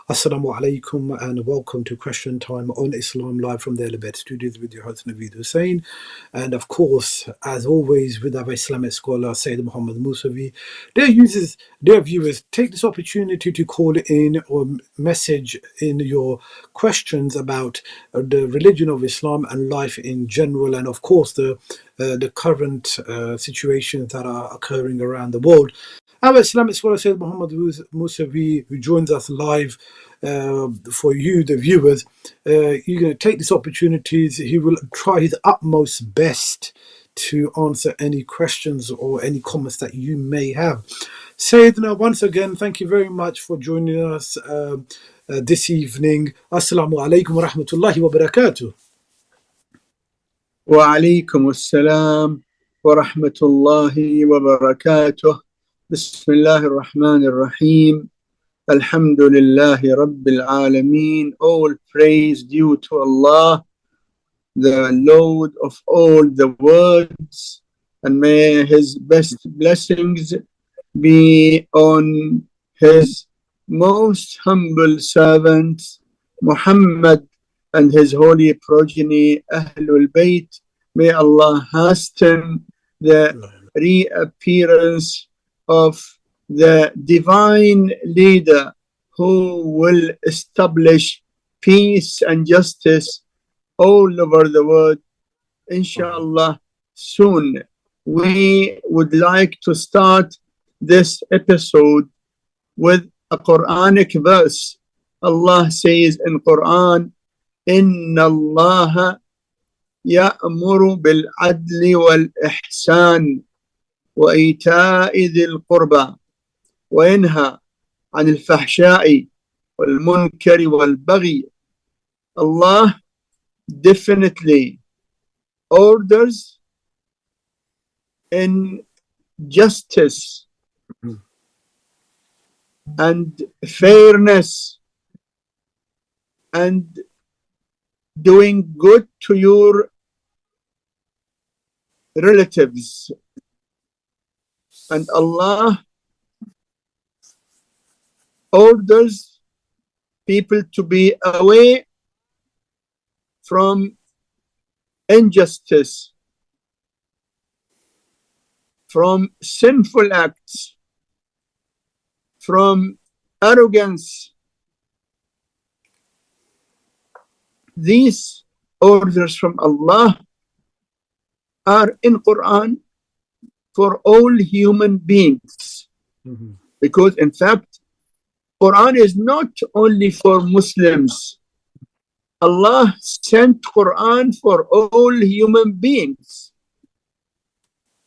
Assalamu alaikum and welcome to Question Time on Islam live from the Ahlebait studios with your host Naveed Hussain. And of course, as always, with our Islamic scholar Syed Muhammad Musawi. Dear viewers, take this opportunity to call in or message in your questions about the religion of Islam and life in general, and of course the current situations that are occurring around the world. Our Islamic scholar Syed Muhammad Musawi, who joins us live for you, the viewers, you're going to take this opportunity. He will try his utmost best to answer any questions or any comments that you may have. Sayyidina, once again, thank you very much for joining us this evening. Assalamu alaikum wa rahmatullahi wa barakatuh. Wa alaikum assalam wa rahmatullahi wa barakatuh. Bismillahir Rahmanir Rahim. Alhamdulillahi Rabbil Alameen. All praise due to Allah, the Lord of all the worlds, and may His best blessings be on His most humble servant Muhammad and his holy progeny Ahlebait. May Allah hasten the reappearance of the divine leader who will establish peace and justice all over the world, inshallah, soon. We would like to start this episode with a Quranic verse. Allah says in Quran, إن الله يأمر بالعدل والإحسان وإيتاء ذي القربى وينهى عن الفحشاء والمنكر والبغي. Allah definitely orders in justice and fairness and doing good to your relatives. And Allah orders people to be away from injustice, from sinful acts, from arrogance. These orders from Allah are in Quran for all human beings. Because in fact, Quran is not only for Muslims. Allah sent Quran for all human beings.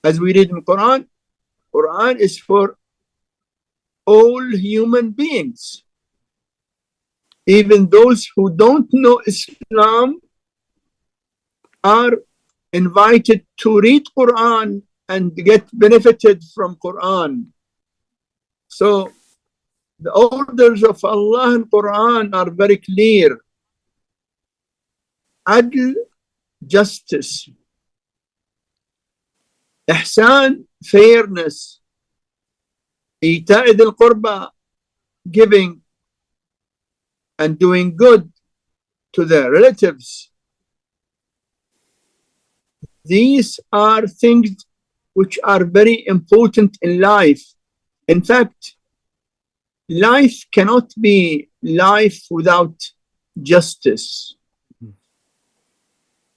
As we read in Quran, Quran is for all human beings. Even those who don't know Islam are invited to read Quran and get benefited from Quran. So the orders of Allah in Quran are very clear. Adl, justice. Ihsan, fairness. Ita'i dhil qurba, giving and doing good to their relatives. These are things which are very important in life. In fact, life cannot be life without justice.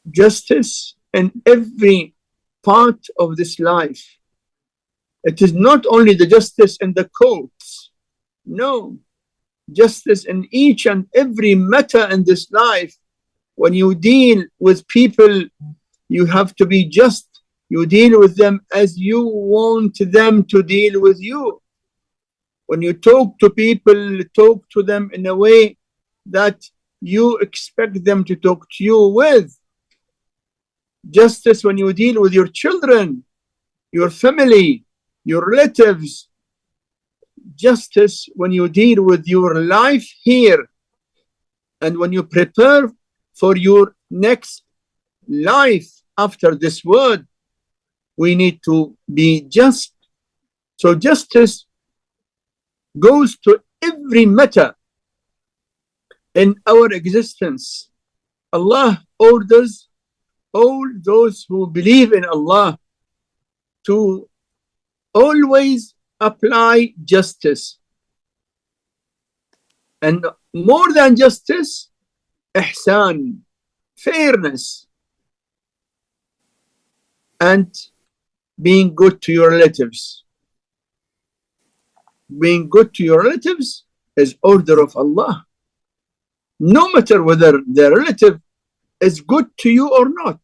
Justice in every part of this life. It is not only the justice in the courts. No, justice in each and every matter in this life. When you deal with people, you have to be just. You deal with them as you want them to deal with you. When you talk to people, talk to them in a way that you expect them to talk to you with. Justice when you deal with your children, your family, your relatives. Justice when you deal with your life here, and when you prepare for your next life after this world. We need to be just. So justice goes to every matter in our existence. Allah orders all those who believe in Allah to always apply justice, and more than justice, ihsan, fairness, and being good to your relatives. Being good to your relatives is order of Allah, no matter whether the relative is good to you or not.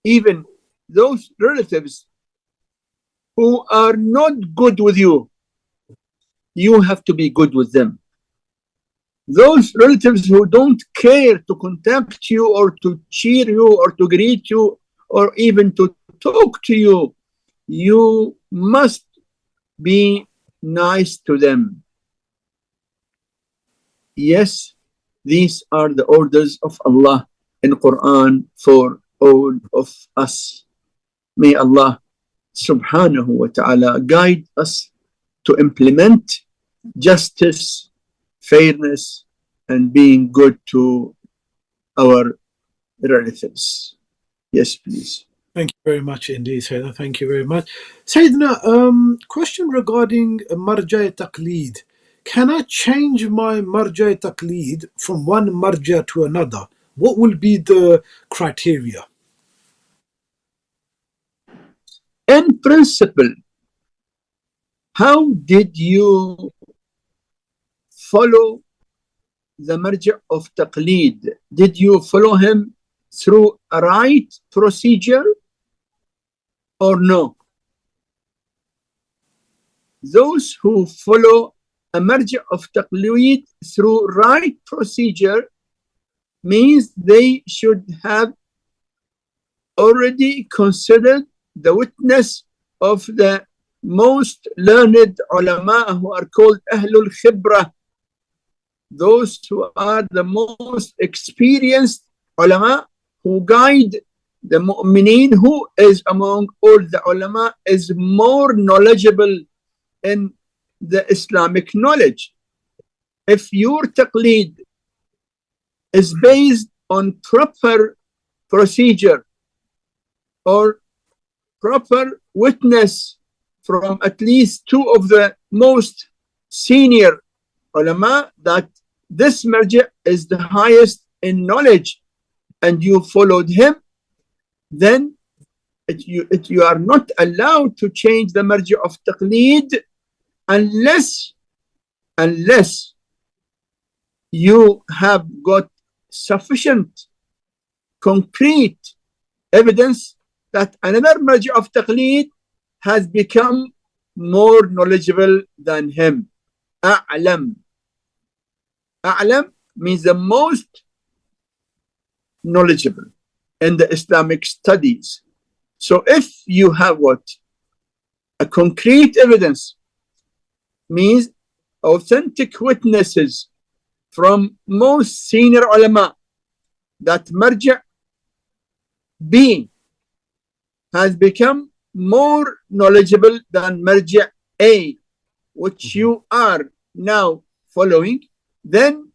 Even those relatives who are not good with you, you have to be good with them. Those relatives who don't care to contact you or to cheer you or to greet you or even to talk to you, you must be nice to them. Yes, these are the orders of Allah in Quran for all of us. May Allah subhanahu wa ta'ala guide us to implement justice, fairness, and being good to our relatives. Yes, please. Thank you very much indeed, Sayyidina. Thank you very much. Sayyidina, question regarding marja taqleed. Can I change my marja taqleed from one marja to another? What will be the criteria? In principle, how did you follow the marja of taqleed? Did you follow him through a right procedure or no? Those who follow a marja of taqleed through right procedure means they should have already considered the witness of the most learned ulama who are called Ahlul Khibra, those who are the most experienced ulama who guide the mu'mineen, who is among all the ulama is more knowledgeable in the Islamic knowledge. If your taqleed is based on proper procedure or proper witness from at least two of the most senior ulama that this marja is the highest in knowledge and you followed him, then you are not allowed to change the marja of taqleed unless you have got sufficient concrete evidence that another marja of taqleed has become more knowledgeable than him. A'lam. A'lam means the most knowledgeable in the Islamic studies. So if you have what? A concrete evidence, means authentic witnesses from most senior ulama that marja B has become more knowledgeable than marja A, which you are now following, then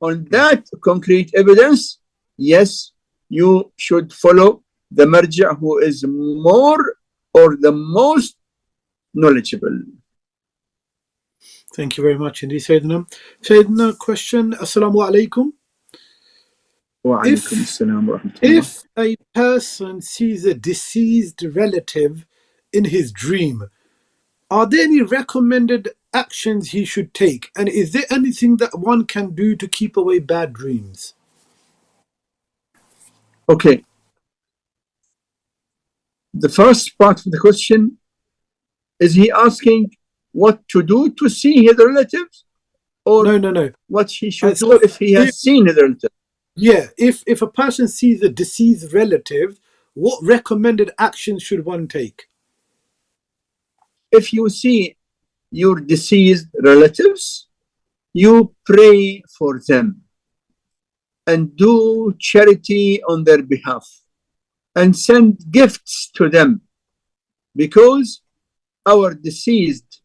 on that concrete evidence, yes, you should follow the marja who is more or the most knowledgeable. Thank you very much indeed, Sayyidina. Sayyidina, question. Assalamu alaikum. Wa alaikum assalam wa rahmatullah. If a person sees a deceased relative in his dream, are there any recommended actions he should take? And is there anything that one can do to keep away bad dreams? Okay. The first part of the question, is he asking what to do to see his relatives? Or No. what he should do if he has seen his relatives? Yeah, if a person sees a deceased relative, what recommended actions should one take? If you see your deceased relatives, you pray for them and do charity on their behalf and send gifts to them, because our deceased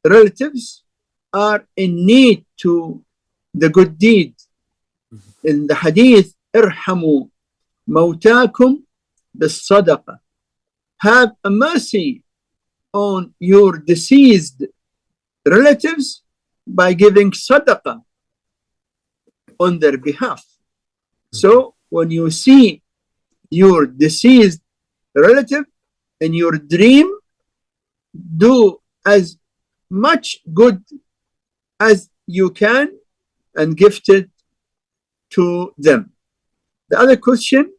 relatives are in need to the good deed in the hadith, irhamu mawtakum bis-sadaqah. Have a mercy on your deceased relatives by giving sadaqah on their behalf. So when you see your deceased relative in your dream, do as much good as you can and gift it to them. The other question,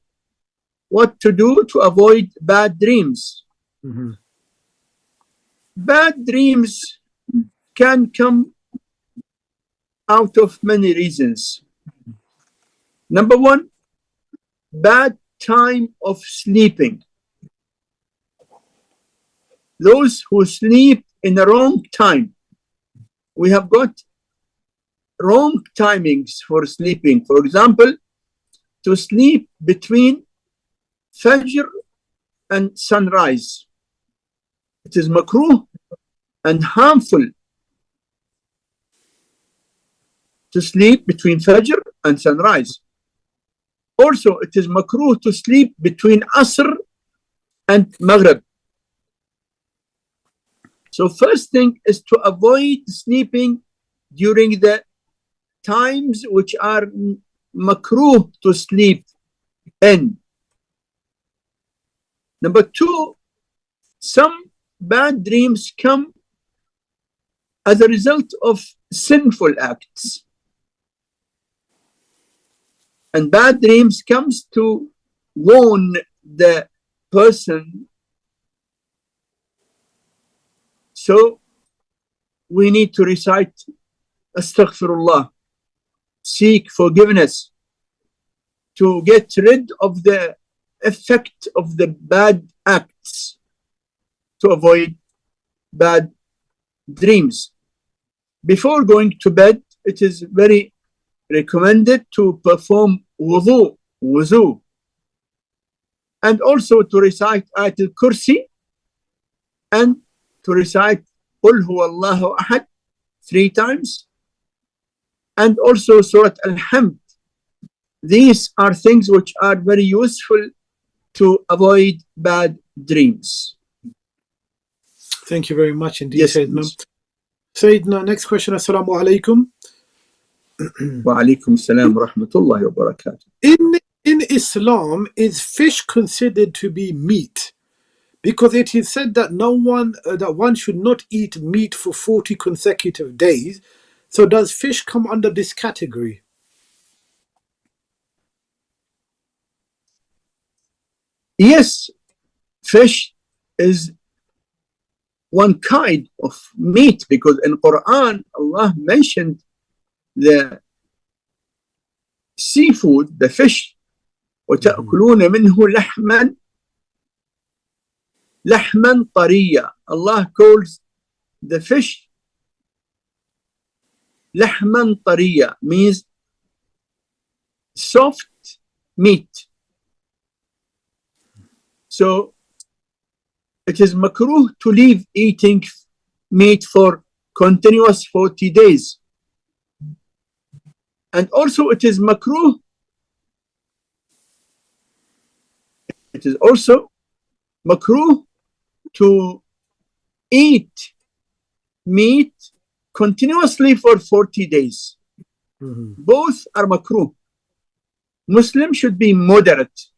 what to do to avoid bad dreams? Mm-hmm. Bad dreams can come out of many reasons. Number one, bad time of sleeping. Those who sleep in the wrong time. We have got wrong timings for sleeping. For example, to sleep between Fajr and sunrise. It is makruh and harmful to sleep between Fajr and sunrise. Also, it is makruh to sleep between Asr and Maghrib. So first thing is to avoid sleeping during the times which are makruh to sleep in. Number two, some bad dreams come as a result of sinful acts. And bad dreams comes to warn the person. So we need to recite Astaghfirullah, seek forgiveness to get rid of the effect of the bad acts, to avoid bad dreams. Before going to bed, it is very recommended to perform wuzu, and also to recite Ayatul Kursi and to recite Qul Huwallahu Ahad 3 times, and also Surah Al-Hamd. These are things which are very useful to avoid bad dreams. Thank you very much indeed, Yes, Sayyidina. please. Sayyidina, next question. Assalamu alaikum. Wa alaikum salam wa rahmatullahi wa barakatuh. In Islam, is fish considered to be meat? Because it is said that that one should not eat meat for 40 consecutive days. So does fish come under this category? Yes, fish is one kind of meat, because in Quran Allah mentioned the seafood, the fish, وَتَأْكُلُونَ مِنْهُ لَحْمًا طَرِيًّا. Allah calls the fish لَحْمًا طَرِيًّا, means soft meat. So it is makruh to leave eating meat for continuous 40 days. And also it is makruh, it is also makruh to eat meat continuously for 40 days. Both are makruh. Muslim should be moderate,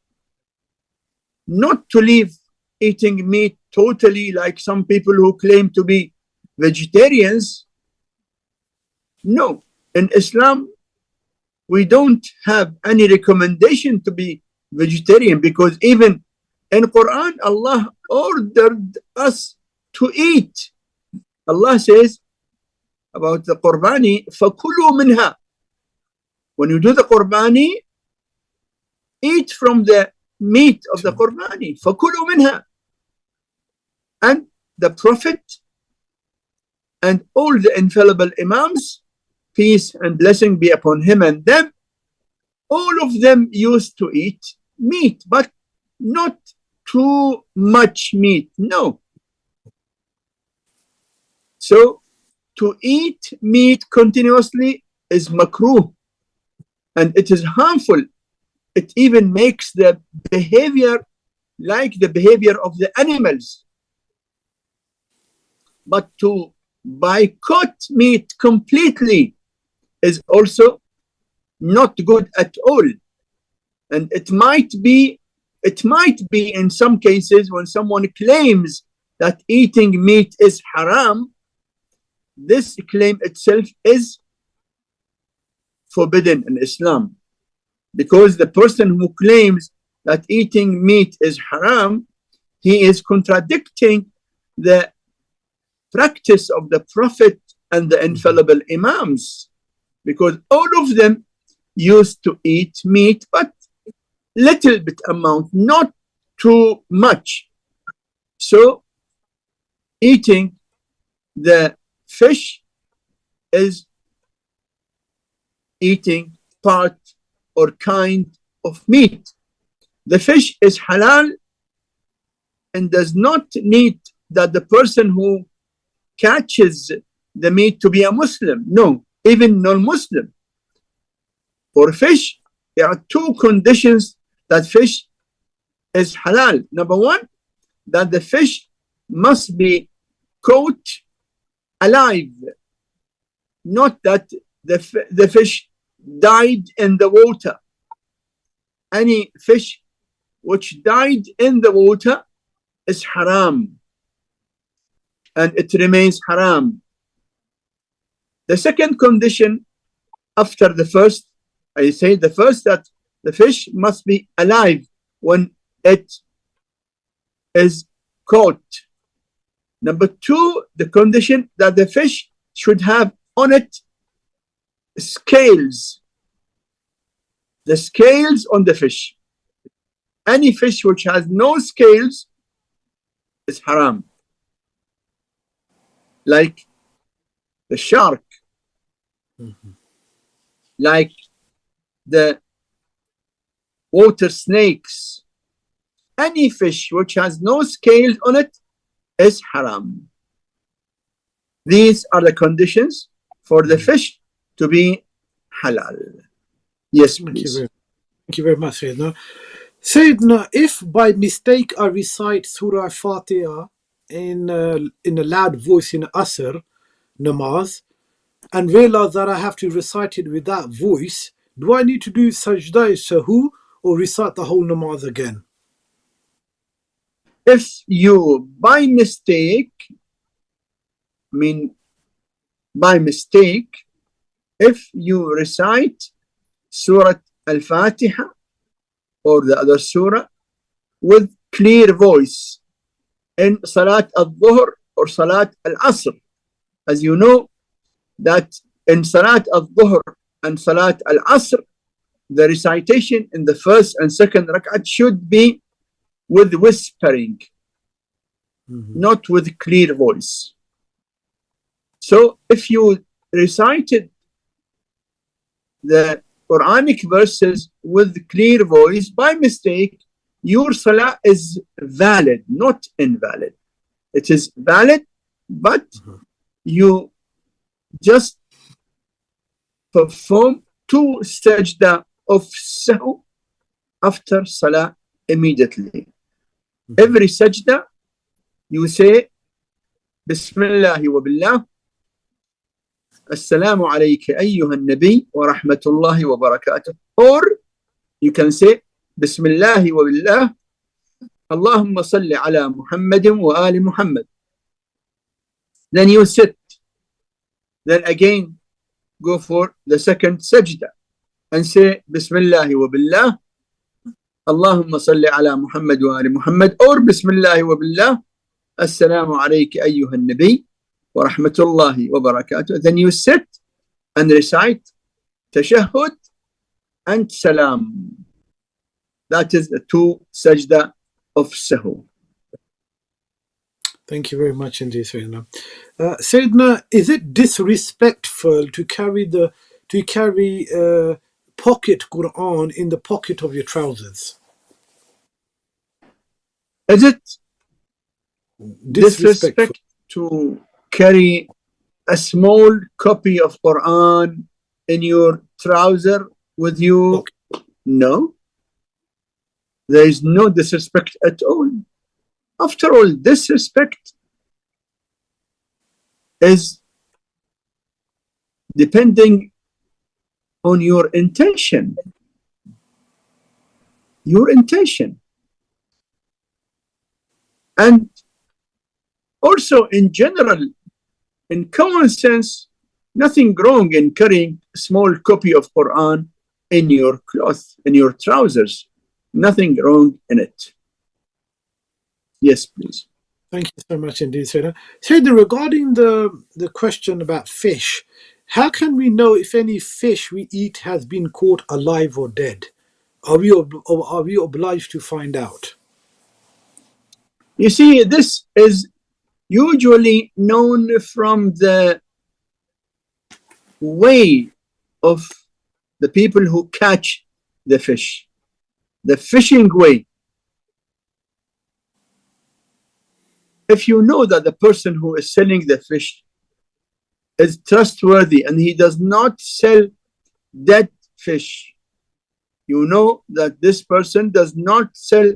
not to leave eating meat totally, like some people who claim to be vegetarians. No, in Islam we don't have any recommendation to be vegetarian, because even in Quran Allah ordered us to eat. Allah says about the Qurbani, فَكُلُوا مِنْهَا. When you do the Qurbani, eat from the meat of the Qurbani. فَكُلُوا مِنْهَا. And the Prophet and all the infallible Imams, peace and blessing be upon him and them, all of them used to eat meat, but not too much meat, no. So to eat meat continuously is makruh. and it is harmful. It even makes the behavior like the behavior of the animals. But to boycott meat completely is also not good at all. And it might be in some cases when someone claims that eating meat is haram, this claim itself is forbidden in Islam, because the person who claims that eating meat is haram, he is contradicting the practice of the Prophet and the infallible Imams, because all of them used to eat meat, but little bit amount, not too much. So eating the fish is eating part or kind of meat. The fish is halal and does not need that the person who catches the meat to be a Muslim. No, even non-Muslim. For fish, there are two conditions that fish is halal. Number one, that the fish must be caught alive, not that the fish died in the water. Any fish which died in the water is haram, and it remains haram. The second condition after the first, I say the first, that the fish must be alive when it is caught. Number two, the condition that the fish should have on it scales. The scales on the fish. Any fish which has no scales is haram. Like the shark, like the water snakes. Any fish which has no scales on it is haram. These are the conditions for the fish to be halal. Yes, please. Thank you very much, Sayyidina. Sayyidina, if by mistake I recite Surah Fatiha in a loud voice in Asr namaz and realize that I have to recite it with that voice, do I need to do sajda sahu or recite the whole namaz again? If you by mistake, if you recite Surah Al-Fatiha or the other surah with clear voice in Salat al-Dhuhr or Salat al-Asr, as you know that in Salat al-Dhuhr and Salat al-Asr, the recitation in the first and second rak'at should be with whispering, not with clear voice. So if you recited the Quranic verses with clear voice by mistake, your salah is valid, not invalid. It is valid, but you just perform 2 sajda of sahu after salah immediately. Every sajda you say Bismillah wa billah, Assalamu alayka ayyuhan nabi wa rahmatullahi wa barakatuh. Or you can say Bismillah wa billah, Allahumma salli ala Muhammadin wa ali Muhammad. Then you sit. Then again go for the second sajda and say Bismillah wa billah, Allahumma salli ala Muhammad wa ali Muhammad, or Bismillah wa billah, Assalamu alayka ayyuhan nabi wa rahmatullahi wa barakatuh. Then you sit and recite tashahhud and salam. That is the 2 sajda of sahu. Thank you very much indeed, Sayyidina. Sayyidina, is it disrespectful to carry pocket Quran in the pocket of your trousers? Is it disrespect to carry a small copy of Quran in your trouser with you? Okay. No, there is no disrespect at all. After all, disrespect is depending on your intention. Your intention. And also in general, in common sense, nothing wrong in carrying a small copy of Quran in your cloth, in your trousers. Nothing wrong in it. Yes, please. Thank you so much indeed, Sayyidina. Sayyidina, regarding the question about fish, how can we know if any fish we eat has been caught alive or dead? Are we obliged to find out? You see, this is usually known from the way of the people who catch the fish, the fishing way. If you know that the person who is selling the fish is trustworthy and he does not sell dead fish, you know that this person does not sell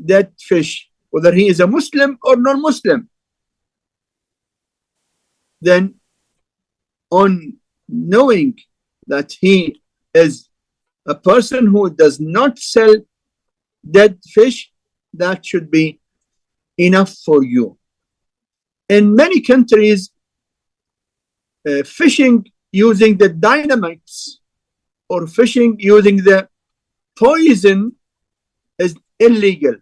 dead fish, whether he is a Muslim or non-Muslim. Then on knowing that he is a person who does not sell dead fish, that should be enough for you. In many countries, fishing using the dynamites or fishing using the poison is illegal.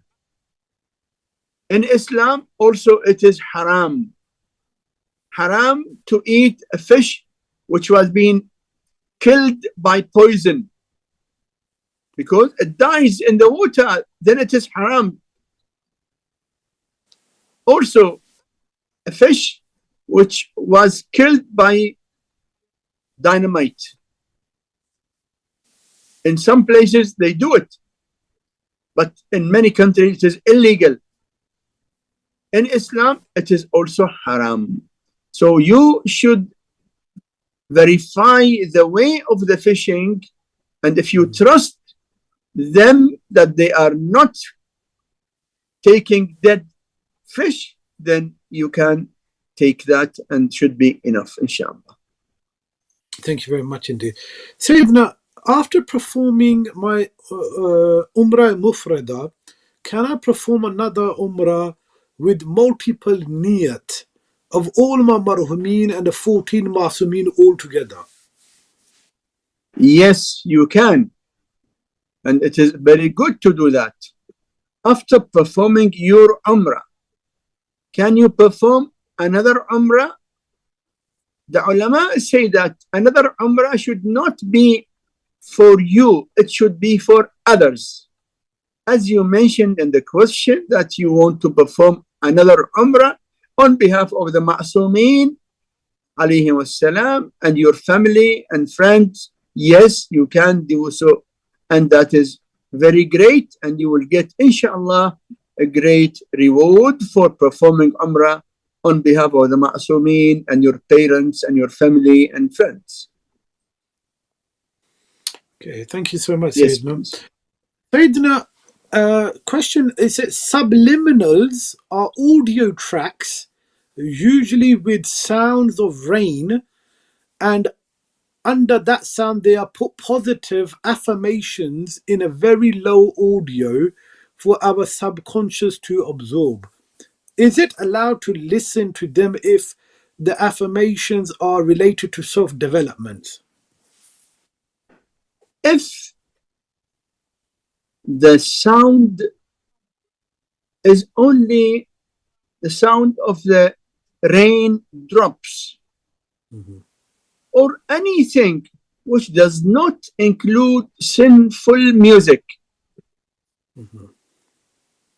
In Islam also it is haram. Haram to eat a fish which was being killed by poison, because it dies in the water, then it is haram. Also, a fish which was killed by dynamite. In some places they do it, but in many countries it is illegal. In Islam, it is also haram. So you should verify the way of the fishing, and if you trust them that they are not taking dead fish, then you can take that and should be enough, inshallah. Thank you very much indeed. Sayyidina, after performing my Umrah Mufrada, can I perform another Umrah with multiple niyat of all my marhumeen and the 14 masumeen all together? Yes, you can. And it is very good to do that. After performing your Umrah, can you perform another Umrah? The ulama say that another Umrah should not be for you, it should be for others. As you mentioned in the question that you want to perform another Umrah on behalf of the Ma'sumeen alayhim wassalam and your family and friends, yes, you can do so, and that is very great, and you will get inshallah a great reward for performing Umrah on behalf of the Ma'sumeen and your parents and your family and friends. Okay, thank you so much, Yes, Sayyidina. Sayyidina, question is it subliminals are audio tracks, usually with sounds of rain, and under that sound they are put positive affirmations in a very low audio for our subconscious to absorb. Is it allowed to listen to them if the affirmations are related to self-development? if the sound is only the sound of the rain drops, or anything which does not include sinful music,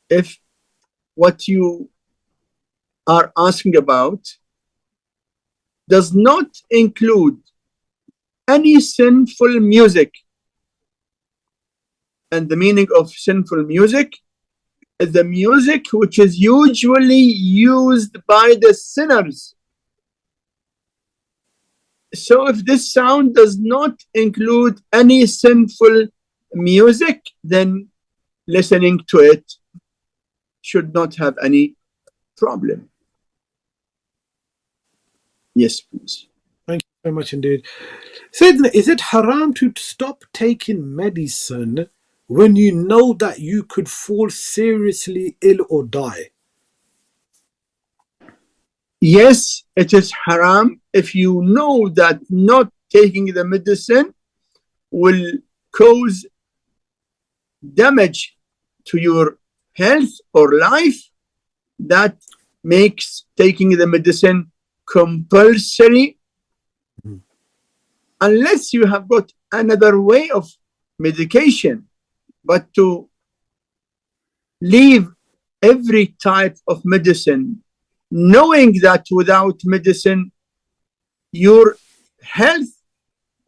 if what you are asking about does not include any sinful music, and the meaning of sinful music is the music which is usually used by the sinners. So if this sound does not include any sinful music, then listening to it should not have any problem. Yes, please. Thank you very much indeed. Sayyidina, is it haram to stop taking medicine when you know that you could fall seriously ill or die? Yes, it is haram if you know that not taking the medicine will cause damage to your health or life. That makes taking the medicine compulsory, unless you have got another way of medication. But to leave every type of medicine, knowing that without medicine your health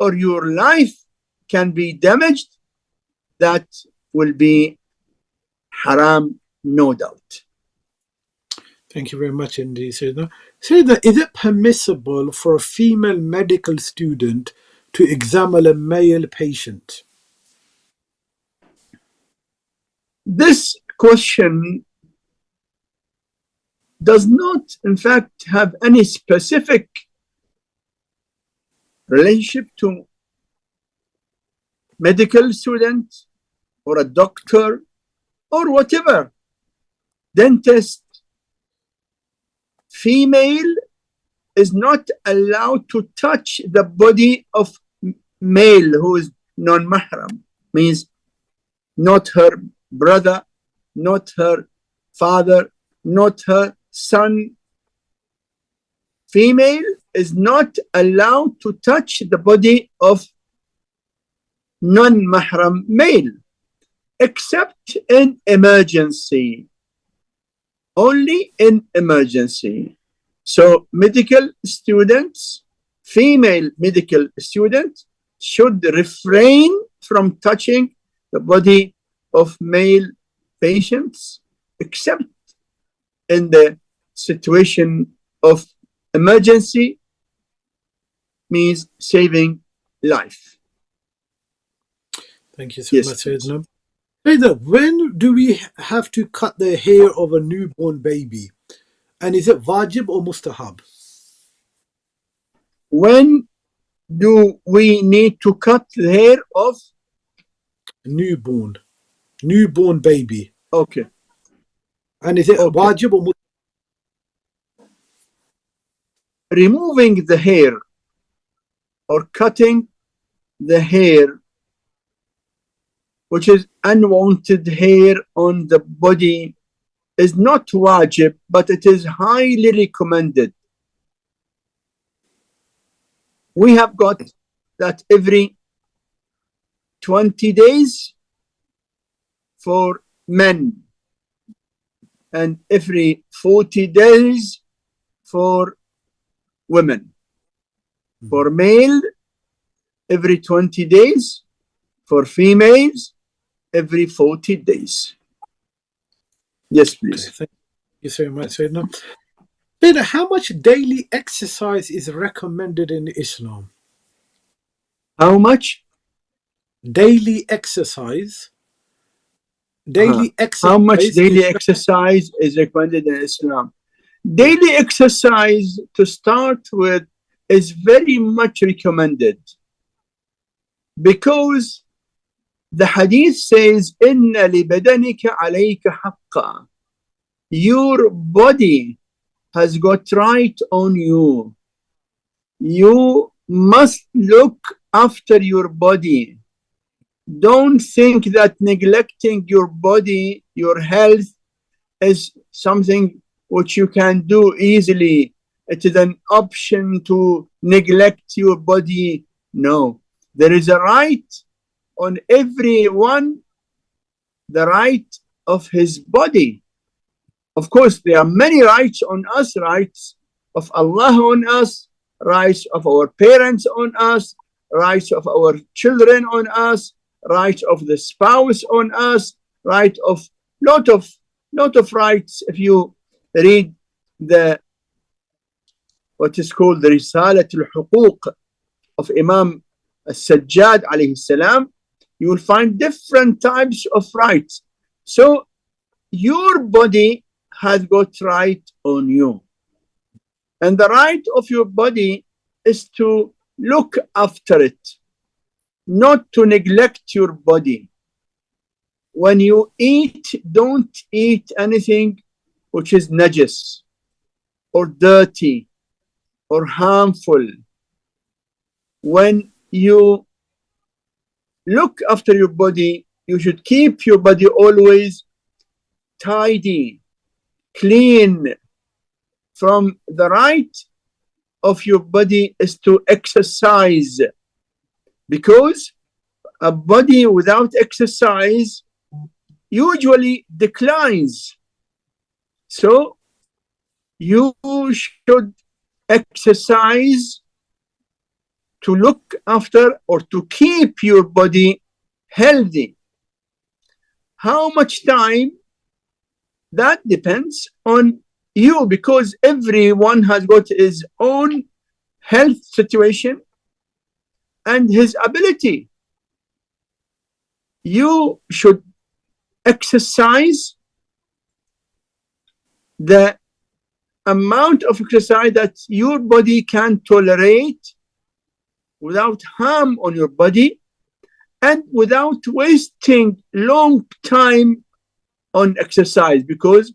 or your life can be damaged, that will be haram, no doubt. Thank you very much indeed, Sayyidina. Sayyidina, is it permissible for a female medical student to examine a male patient? This question does not, in fact, have any specific relationship to medical student or a doctor or whatever. Dentist, female is not allowed to touch the body of male who is non-mahram, means not her brother, not her father, not her son. Female is not allowed to touch the body of non-mahram male, except in emergency. Only in emergency. So medical students, female medical students, should refrain from touching the body of male patients, except in the situation of emergency, means saving life. Thank you so much, Sayyidina. Sayyidina, when do we have to cut the hair of a newborn baby? And is it wajib or mustahab? When do we need to cut the hair of Newborn baby? Okay. And is it wajib or mustahab? Removing the hair or cutting the hair, which is unwanted hair on the body, is not wajib, but it is highly recommended. We have got that every 20 days for men and every 40 days for women. For male, every 20 days. For females, every 40 days. Yes, please. Okay, thank you so much, Sayyidina. Sayyidina, how much daily exercise is recommended in Islam? How much? Daily exercise. How much daily exercise is recommended in Islam? Daily exercise, to start with, is very much recommended, because the hadith says, "Inna li badanika alayka haqqa." Your body has got right on you. You must look after your body. Don't think that neglecting your body, your health, is something which you can do easily. It is an option to neglect your body. No, there is a right on everyone, the right of his body. Of course, there are many rights on us, rights of Allah on us, rights of our parents on us, rights of our children on us, rights of the spouse on us, right of lot of rights. If you read the what is called the Risalat al-Huquq of Imam Sajjad alayhi salam, you will find different types of rights. So your body has got right on you. And the right of your body is to look after it, not to neglect your body. When you eat, don't eat anything which is najis or dirty or harmful. When you look after your body, you should keep your body always tidy, clean. From the right of your body is to exercise, because a body without exercise usually declines. So you should exercise to look after or to keep your body healthy. How much time? That depends on you, because everyone has got his own health situation and his ability. You should exercise the amount of exercise that your body can tolerate without harm on your body and without wasting long time on exercise, because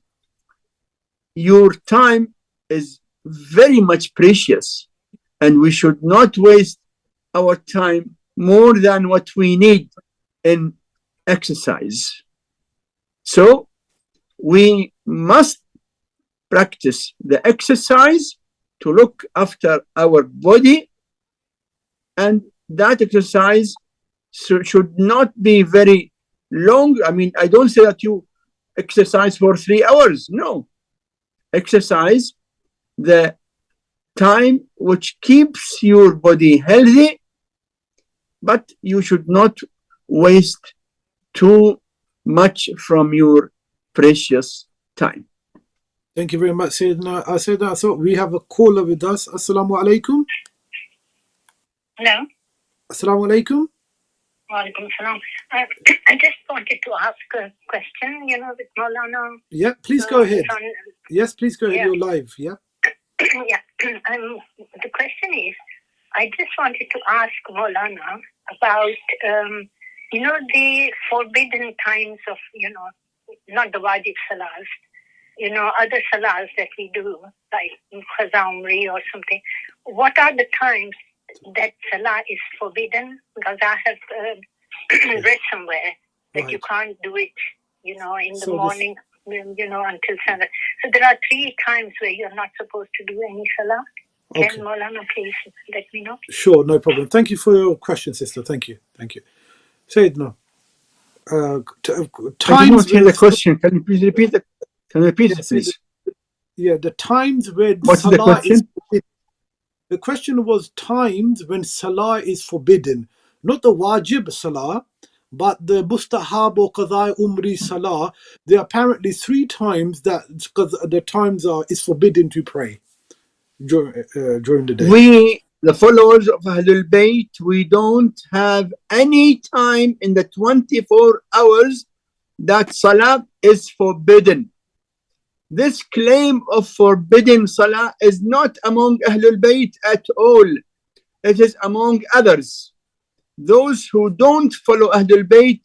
your time is very much precious and we should not waste our time more than what we need in exercise. So we must practice the exercise to look after our body, and that exercise should not be very long. I mean, I don't say that you exercise for 3 hours. No. Exercise the time which keeps your body healthy, but you should not waste too much from your precious time. Thank you very much, Sayyidina. Sayyidina, I thought we have a caller with us. Assalamu alaikum. Hello. Assalamu alaikum. Walaikum salam. I just wanted to ask a question, with Maulana. Yeah, please go ahead. Yes, please go ahead. Yeah. You're live. Yeah. Yeah. The question is, I just wanted to ask Maulana about, the forbidden times of, not the wajib salahs, other salahs that we do, like Khazamri or something. What are the times that salah is forbidden? Because I have read somewhere that you can't do it, in the morning, until sunrise. So there are 3 times where you're not supposed to do any salah. Okay. Can Maulana please let me know? Sure, no problem. Thank you for your question, sister. Thank you. Sayyidina, times when the question. Can you please repeat it? Can you repeat it, please? Yeah, the times when What's salah the question? is forbidden. The question was times when salah is forbidden, not the wajib salah, but the mustahab or qadha umri salah. There are apparently 3 times that the times is forbidden to pray during the day. We, the followers of Ahlebait, we don't have any time in the 24 hours that salah is forbidden. This claim of forbidden salah is not among Ahlul Bayt at all. It is among others. Those who don't follow Ahlul Bayt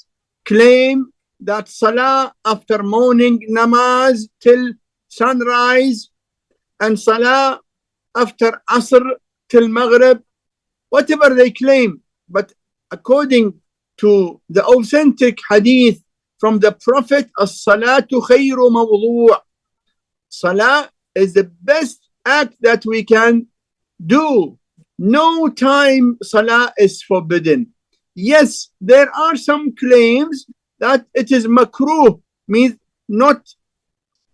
claim that salah after morning namaz till sunrise and salah after asr till maghrib, whatever they claim. But according to the authentic hadith from the Prophet, as-salatu khayru mawdu'. Salah is the best act that we can do. No time salah is forbidden. Yes, there are some claims that it is makruh, means not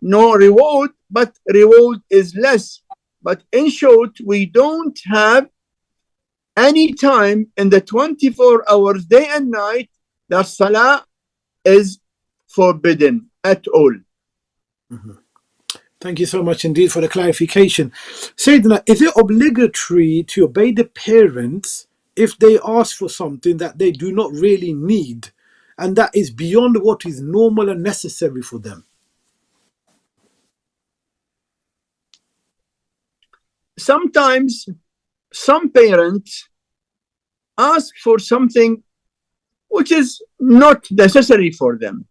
no reward, but reward is less. But in short, we don't have any time in the 24 hours, day and night, that salah is forbidden at all. Mm-hmm. Thank you so much indeed for the clarification. Sayyidina, is it obligatory to obey the parents if they ask for something that they do not really need and that is beyond what is normal and necessary for them? Sometimes some parents ask for something which is not necessary for them.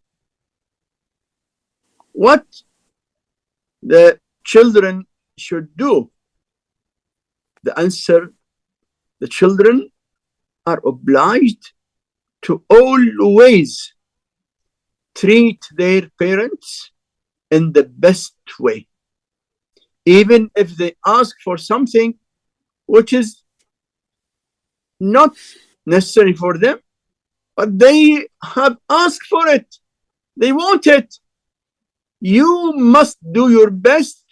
What the children should do? The answer, the children are obliged to always treat their parents in the best way, even if they ask for something which is not necessary for them, but they have asked for it, they want it. You must do your best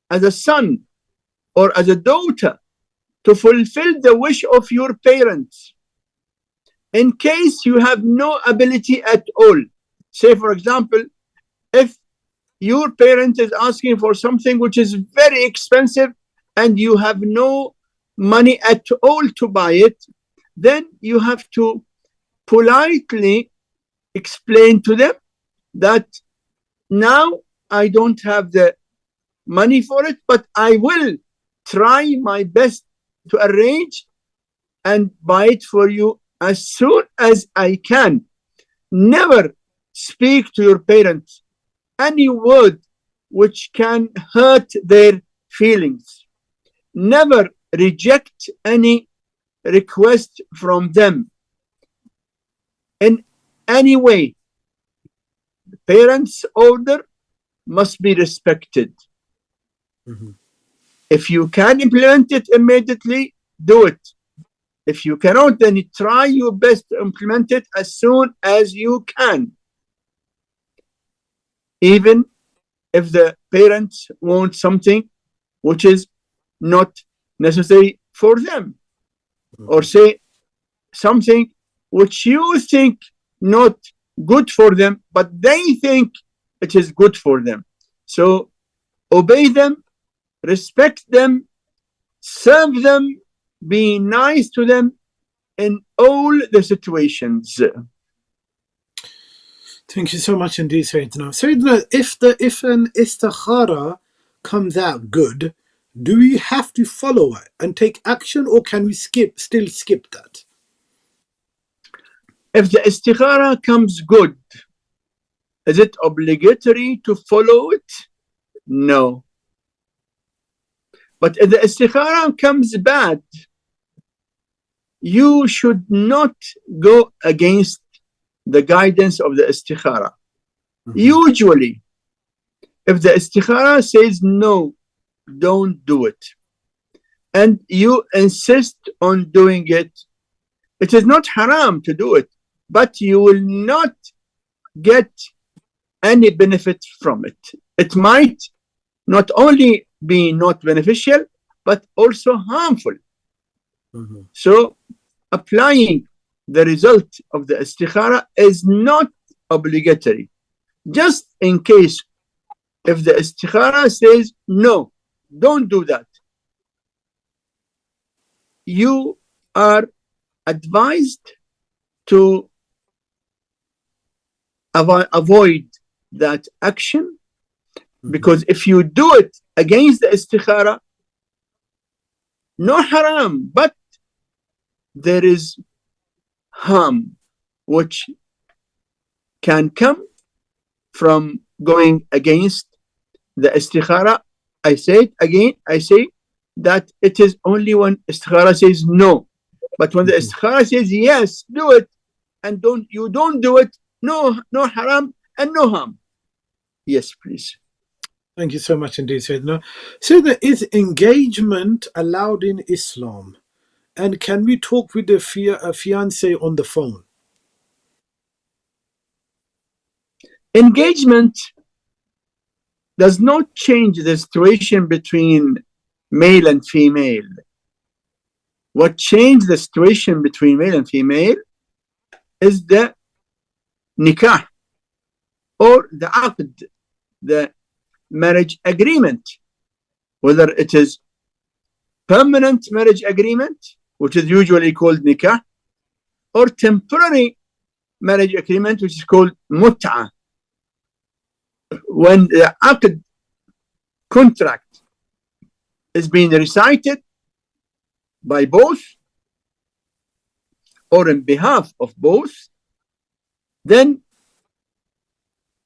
as a son or as a daughter to fulfill the wish of your parents. In case you have no ability at all, say for example, if your parent is asking for something which is very expensive and you have no money at all to buy it, then you have to politely explain to them that now I don't have the money for it, but I will try my best to arrange and buy it for you as soon as I can. Never speak to your parents any word which can hurt their feelings. Never reject any request from them in any way. The parents' order must be respected. If you can implement it immediately, do it. If you cannot, then you try your best to implement it as soon as you can. Even if the parents want something which is not necessary for them, or say something which you think not good for them, but they think it is good for them. So obey them, respect them, serve them, be nice to them in all the situations. Thank you so much indeed, Sayyidina. Sayyidina, if an istikhara comes out good, do we have to follow it and take action, or can we still skip that? If the istikhara comes good, is it obligatory to follow it? No. But if the istikhara comes bad, you should not go against the guidance of the istikhara. Usually, if the istikhara says no, don't do it, and you insist on doing it, it is not haram to do it, but you will not get any benefit from it. It might not only be not beneficial, but also harmful. So applying the result of the istikhara is not obligatory. Just in case, if the istikhara says no, don't do that, you are advised to avoid that action, because if you do it against the istikhara, no haram, but there is harm which can come from going against the istikhara. I say it again, I say that it is only when istikhara says no, but when the istikhara says yes, do it, and you don't do it, no haram and no harm. Yes, please. Thank you so much indeed, Sayyidina. So there is engagement allowed in Islam, and can we talk with the fiancé on the phone? Engagement does not change the situation between male and female. What changed the situation between male and female is the nikah, or the aqd, the marriage agreement, whether it is permanent marriage agreement which is usually called nikah, or temporary marriage agreement, which is called mut'ah. When the aqd contract is being recited by both or in behalf of both, then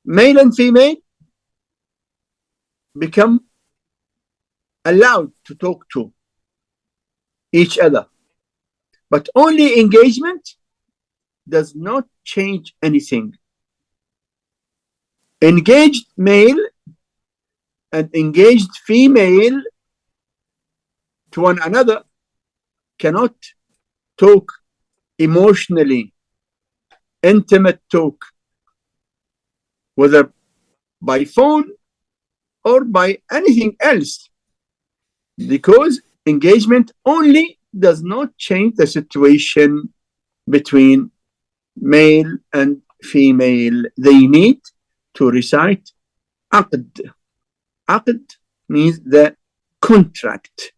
male and female become allowed to talk to each other. But only engagement does not change anything. Engaged male and engaged female to one another cannot talk emotionally, intimate talk, whether by phone or by anything else, because engagement only does not change the situation between male and female. They need to recite aqd. Aqd means the contract.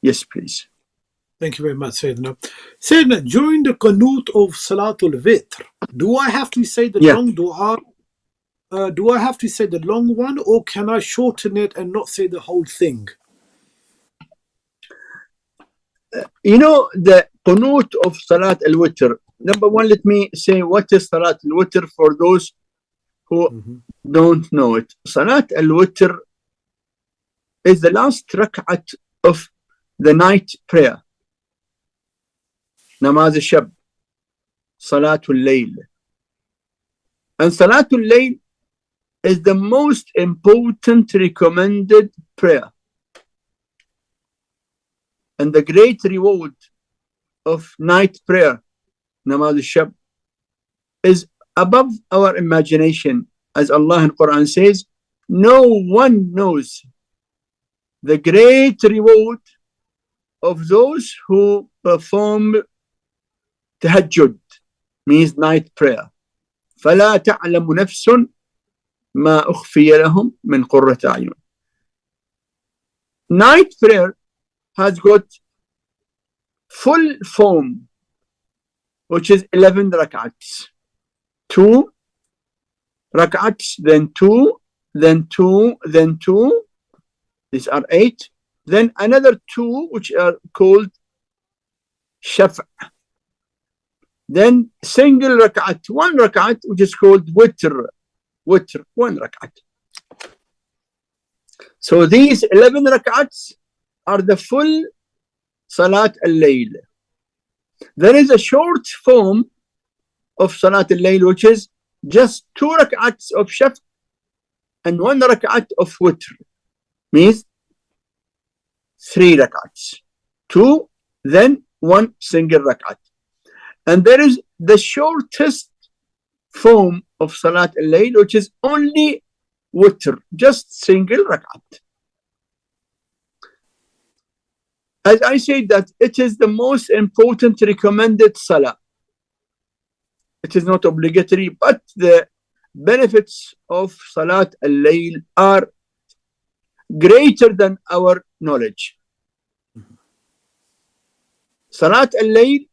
Yes, please. Thank you very much, Sayyidina. Sayyidina, during the qanut of Salatul Witr, do I have to say the long dua? Do I have to say the long one, or can I shorten it and not say the whole thing? You know, the qanut of Salat al-Witr. Number one, let me say what is Salat al-Witr for those who don't know it. Salat al-Witr is the last rak'at of the night prayer. Namaz al-Shab, Salatul Layl. And Salatul Layl is the most important recommended prayer. And the great reward of night prayer, Namaz al-Shab, is above our imagination. As Allah in Quran says, no one knows the great reward of those who perform tahajjud, means night prayer. فَلَا تَعْلَمُ نَفْسٌ مَا أُخْفِيَ لَهُمْ مِنْ قُرَّةِ أَعْيُنٍ. Night prayer has got full form, which is 11 rak'ats. 2 rak'ats, then 2, then 2, then 2. These are 8. Then another 2, which are called shaf'. Then single rak'at, 1 rak'at, which is called witr. Witr, 1 rak'at. So these 11 rak'ats are the full Salat al-Layl. There is a short form of Salat al-Layl, which is just 2 rak'ats of shaf' and 1 rak'at of witr. Means 3 rak'ats. 2, then 1 single rak'at. And there is the shortest form of Salat al-Layl, which is only witr, just single rak'at. As I said, that it is the most important recommended salah. It is not obligatory, but the benefits of Salat al-Layl are greater than our knowledge. Salat al-Layl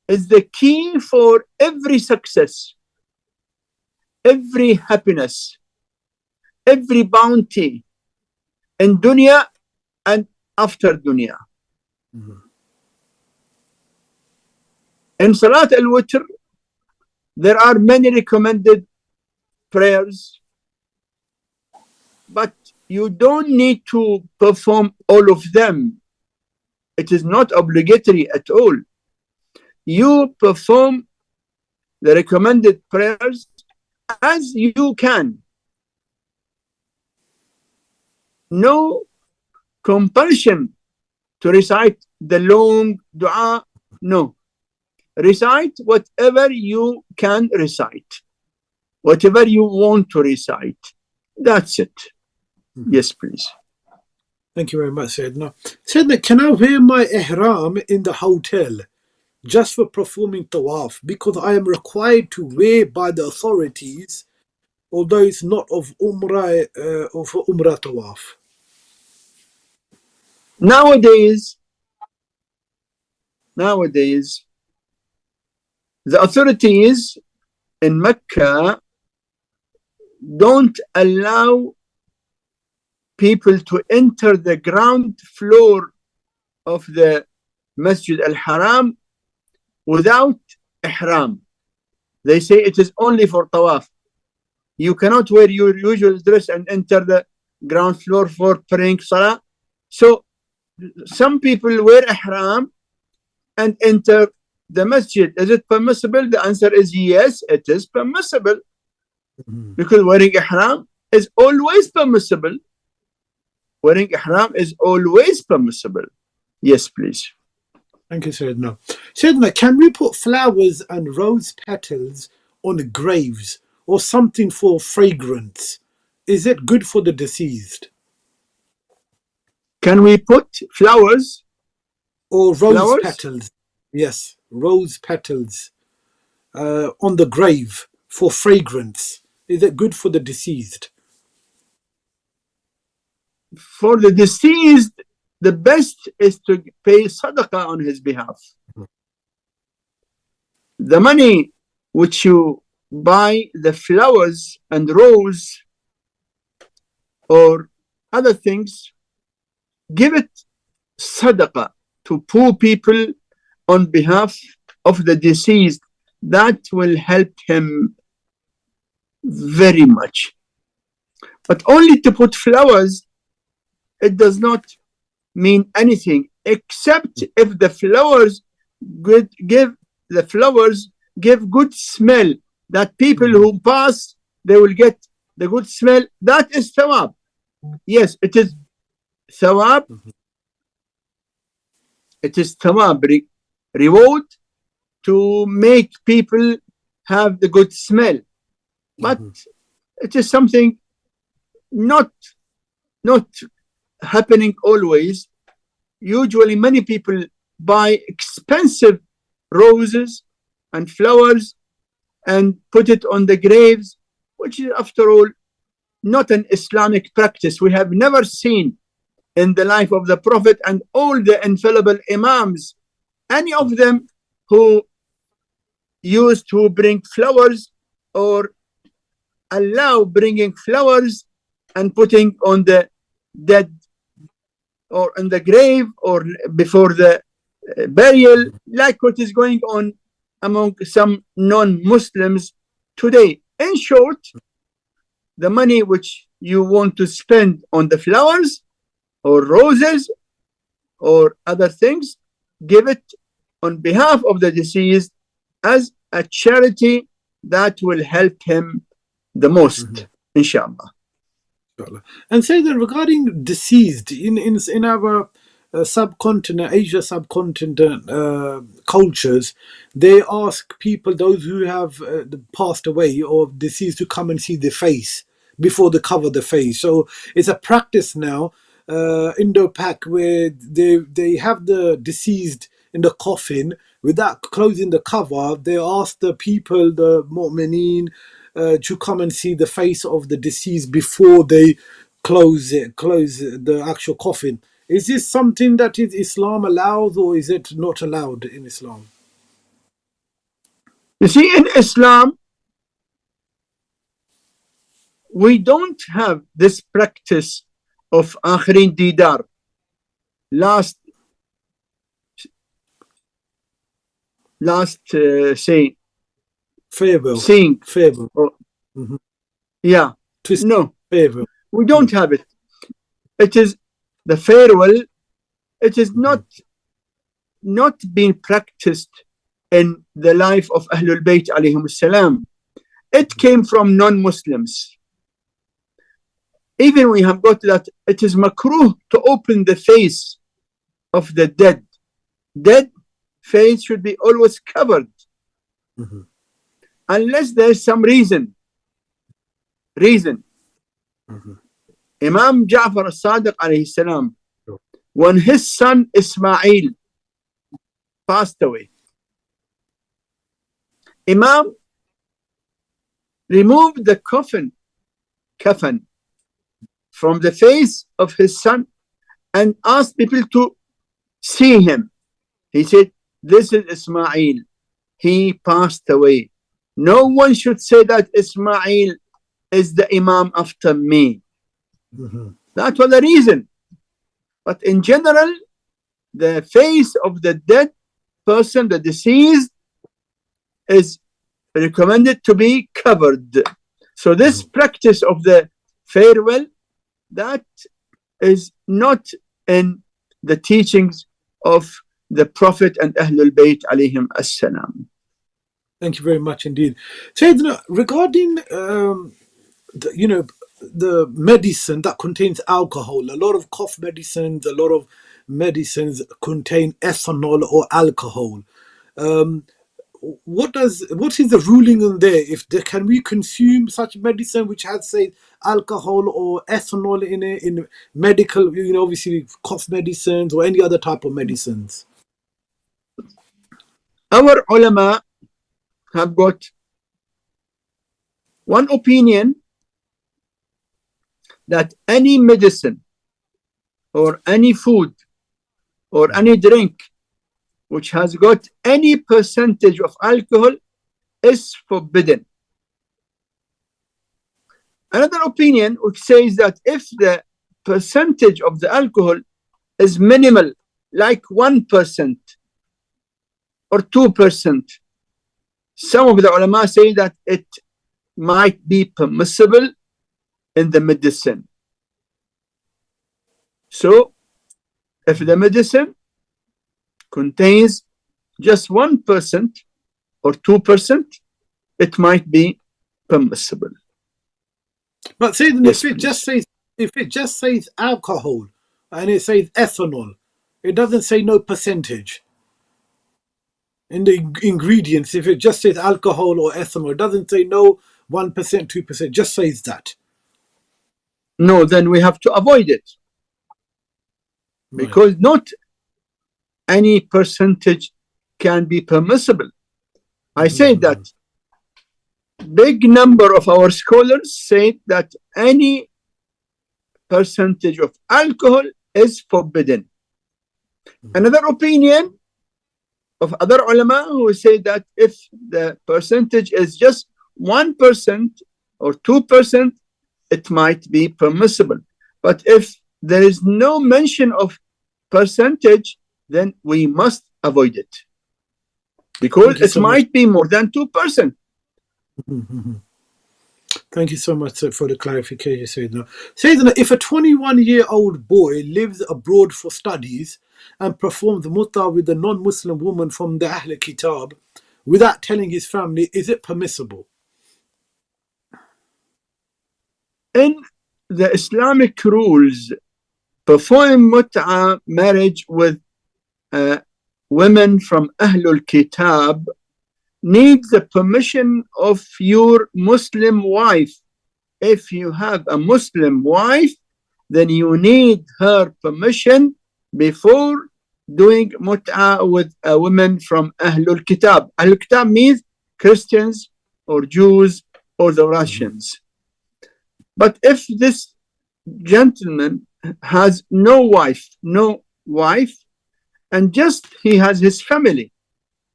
is the key for every success, every happiness, every bounty in dunya and after dunya. In Salat al-Witr, there are many recommended prayers, but you don't need to perform all of them. It is not obligatory at all. You perform the recommended prayers as you can. No compulsion to recite the long dua, no. Recite whatever you can recite, whatever you want to recite. That's it. Yes, please. Thank you very much, Sayyidina. Sayyidina, can I wear my ihram in the hotel just for performing tawaf? Because I am required to wear by the authorities, although it's not of umrah or for umrah tawaf. Nowadays, nowadays, the authorities in Mecca don't allow people to enter the ground floor of the Masjid al-Haram without ihram. They say it is only for tawaf. You cannot wear your usual dress and enter the ground floor for praying salah. So some people wear ihram and enter the masjid. Is it permissible? The answer is yes, it is permissible. Because wearing ihram is always permissible. Wearing ihram is always permissible. Yes, please. Thank you, Sayyidina. Sayyidina, can we put flowers and rose petals on graves or something for fragrance? Is it good for the deceased? Can we put flowers? Or rose petals? Yes, rose petals on the grave for fragrance. Is it good for the deceased? For the deceased, the best is to pay sadaqah on his behalf. The money which you buy the flowers and rose or other things, give it sadaqah to poor people on behalf of the deceased. That will help him very much. But only to put flowers, it does not mean anything, except if the flowers give good smell, that people who pass, they will get the good smell. That is thawab. Yes, it is thawab. It is thawab, reward to make people have the good smell. But it is something not happening always. Usually many people buy expensive roses and flowers and put it on the graves, which is after all not an Islamic practice. We have never seen in the life of the Prophet and all the infallible Imams, any of them who used to bring flowers or allow bringing flowers and putting on the dead or in the grave or before the burial, like what is going on among some non-Muslims today. In short, the money which you want to spend on the flowers or roses or other things, give it on behalf of the deceased as a charity that will help him the most, inshallah. And say that regarding deceased in our subcontinent, Asia subcontinent cultures, they ask people, those who have passed away or deceased, to come and see their face before they cover the face. So it's a practice now, Indo-Pak, where they have the deceased in the coffin without closing the cover. They ask the people, the mu'mineen, to come and see the face of the deceased before they close the actual coffin. Is this something that Islam allows, or is it not allowed in Islam? You see, in Islam, we don't have this practice of akhirin didar, last say Farewell. Seeing. Farewell. Yeah. Twist. No. Farewell. We don't have it. It is the farewell. It is not being practiced in the life of Ahlul Bayt alayhim salam. It came from non-Muslims. Even we have got that it is makruh to open the face of the dead. Dead face should be always covered. Unless there is some reason. Imam Ja'far al-Sadiq alayhi salam, when his son Ismail passed away, Imam removed the coffin from the face of his son and asked people to see him. He said, this is Ismail. He passed away. No one should say that Ismail is the Imam after me. That was the reason. But in general, the face of the dead person, the deceased, is recommended to be covered. So this practice of the farewell, that is not in the teachings of the Prophet and Ahlul Bayt alayhim as-salam. Thank you very much indeed. Sayyidina, regarding the medicine that contains alcohol, a lot of cough medicines, a lot of medicines contain ethanol or alcohol. What is the ruling on there? Can we consume such medicine which has, say, alcohol or ethanol in it, in medical, obviously cough medicines or any other type of medicines? Our ulama have got one opinion that any medicine or any food or any drink which has got any percentage of alcohol is forbidden. Another opinion which says that if the percentage of the alcohol is minimal, like 1% or 2%, some of the ulama say that it might be permissible in the medicine. So if the medicine contains just 1% or 2%, it might be permissible. But say yes, if it just says alcohol and it says ethanol, it doesn't say no percentage in the ingredients. If it just says alcohol or ethanol, it doesn't say no 1%, 2%, just says that. No, then we have to avoid it. Because not any percentage can be permissible. I say that big number of our scholars say that any percentage of alcohol is forbidden. Another opinion of other ulama who say that if the percentage is just 1% or 2%, it might be permissible. But if there is no mention of percentage, then we must avoid it, because it might be more than 2%. Thank you so much for the clarification, Sayyidina. Sayyidina, if a 21-year-old boy lives abroad for studies and performs muta with a non-Muslim woman from the Ahl Kitab without telling his family, is it permissible? In the Islamic rules, performing mut'a marriage with women from Ahlul Kitab needs the permission of your Muslim wife. If you have a Muslim wife, then you need her permission before doing mut'a with a woman from Ahlul Kitab. Ahlul Kitab means Christians or Jews or the Russians. But if this gentleman has no wife, and just he has his family,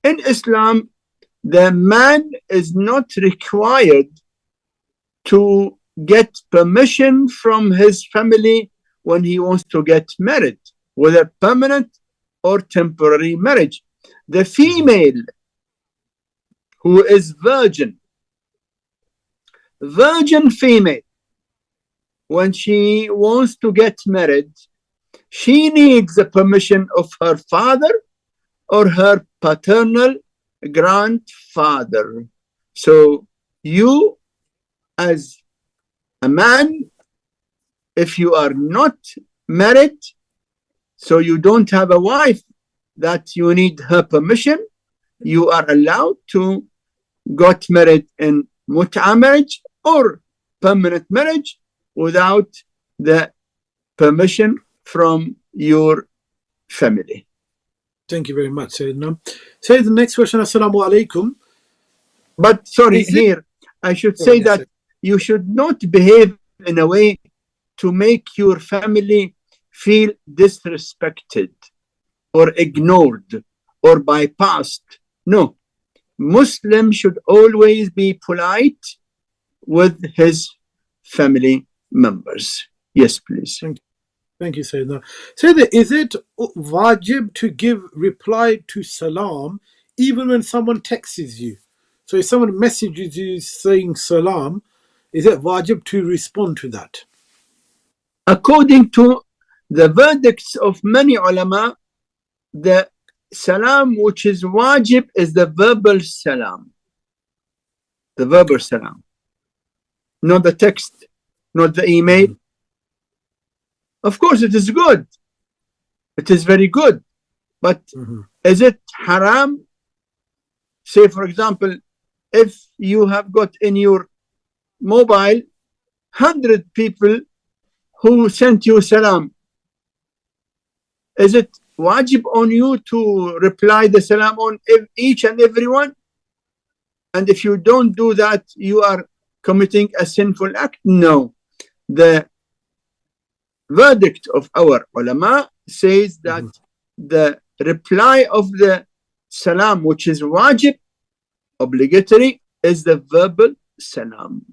in Islam, the man is not required to get permission from his family when he wants to get married, whether permanent or temporary marriage. The female who is virgin female, when she wants to get married, she needs the permission of her father or her paternal grandfather. So you, as a man, if you are not married, so you don't have a wife that you need her permission, you are allowed to get married in mut'a marriage or permanent marriage without the permission from your family. Thank you very much, Sayyidina. Say the next question, Assalamu alaikum. But sorry, here, I should say that you should not behave in a way to make your family feel disrespected or ignored or bypassed. No, Muslim should always be polite with his family members. Yes, please. Thank you, Sayyidina. Sayyidina, is it wajib to give reply to salam even when someone texts you? So if someone messages you saying salam, is it wajib to respond to that? According to the verdicts of many ulama, the salam which is wajib is the verbal salam. The verbal salam. Not the text, not the email. Of course, it is good. It is very good. But is it haram? Say, for example, if you have got in your mobile 100 people who sent you salam, is it wajib on you to reply the salam on each and every one? And if you don't do that, you are committing a sinful act? No. The verdict of our ulama says that the reply of the salam, which is wajib, obligatory, is the verbal salam.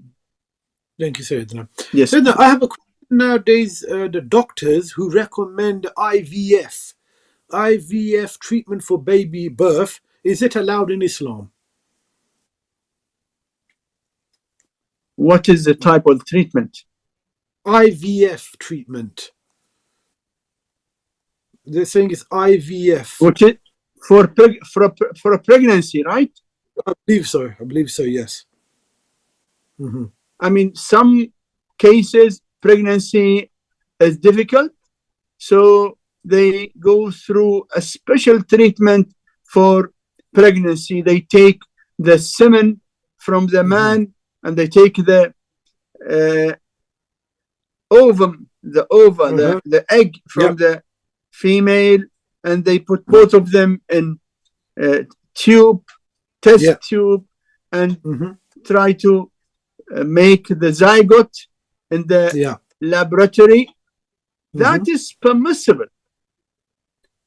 Thank you, Sayyidina. Yes. Sayyidina, I have a question nowadays, the doctors who recommend IVF treatment for baby birth, is it allowed in Islam? What is the type of treatment? IVF treatment. They're saying it's IVF. Which is for a pregnancy, right? I believe so. Yes. I mean, some cases pregnancy is difficult, so they go through a special treatment for pregnancy. They take the semen from the man and they take the ovum, the egg from the female, and they put both of them in test tube, and try to make the zygote in the laboratory. That is permissible,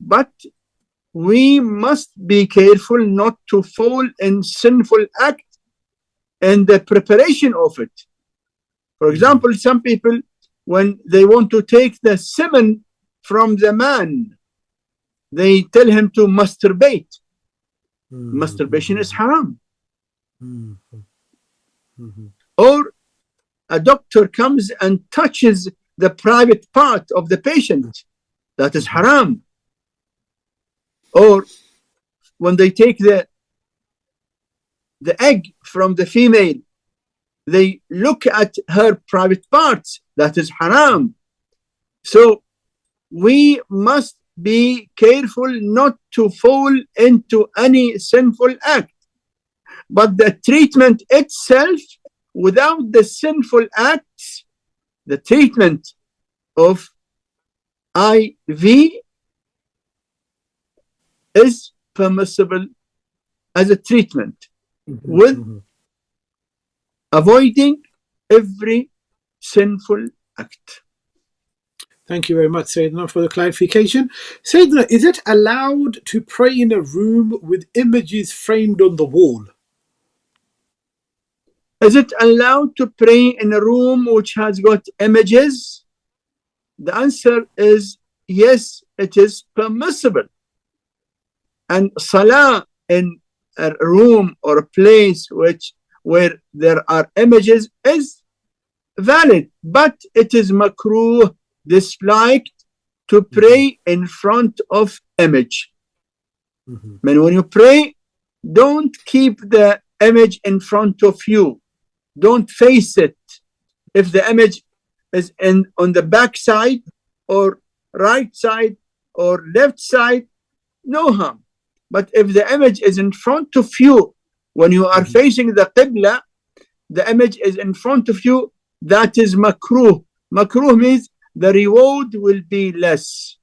but we must be careful not to fall in sinful act in the preparation of it. For example, some people, when they want to take the semen from the man, they tell him to masturbate. Masturbation is haram. Or a doctor comes and touches the private part of the patient. That is haram. Or when they take the egg from the female, they look at her private parts. That is haram. So we must be careful not to fall into any sinful act. But the treatment itself, without the sinful acts, the treatment of IV is permissible as a treatment, with avoiding every sinful act. Thank you very much, Sayyidina, for the clarification. Sayyidina, is it allowed to pray in a room with images framed on the wall? Is it allowed to pray in a room which has got images? The answer is yes, it is permissible. And salah in a room or a place where there are images is valid, but it is makruh, disliked, to pray in front of image. When you pray, don't keep the image in front of you. Don't face it. If the image is on the back side or right side or left side, no harm. But if the image is in front of you, when you are facing the Qibla, the image is in front of you, that is makruh. Makruh means the reward will be less.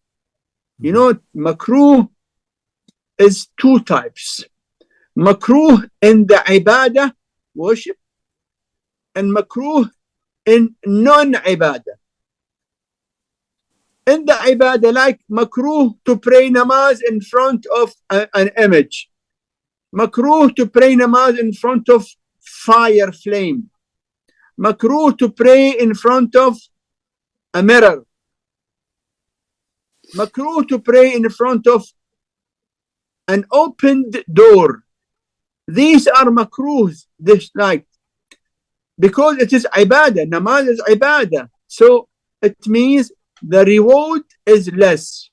You know, makruh is two types. Makruh in the ibadah, worship, and makruh in non-ibadah. in the ibadah, like makruh to pray namaz in front of an image, makruh to pray namaz in front of fire flame, makruh to pray in front of a mirror, makruh to pray in front of an opened door. These are makruhs, disliked, because it is ibadah. Namaz is ibadah, so it means the reward is less.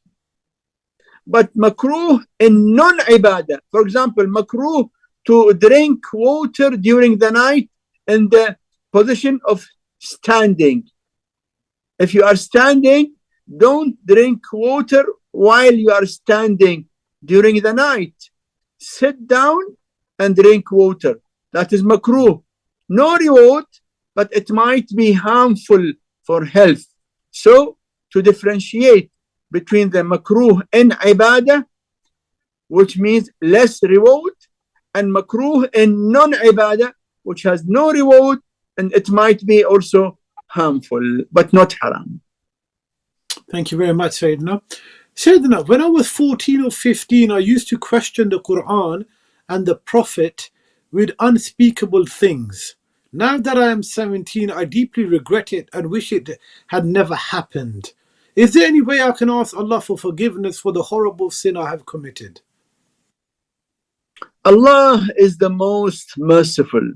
But makruh in non-ibadah, for example, makruh to drink water during the night in the position of standing. If you are standing, don't drink water while you are standing during the night. Sit down and drink water. That is makruh. No reward, but it might be harmful for health. So to differentiate between the makruh in ibadah, which means less reward, and makruh in non-ibadah, which has no reward, and it might be also harmful, but not haram. Thank you very much, Sayyidina. Sayyidina, when I was 14 or 15, I used to question the Quran and the Prophet with unspeakable things. Now that I am 17, I deeply regret it and wish it had never happened. Is there any way I can ask Allah for forgiveness for the horrible sin I have committed? Allah is the most merciful.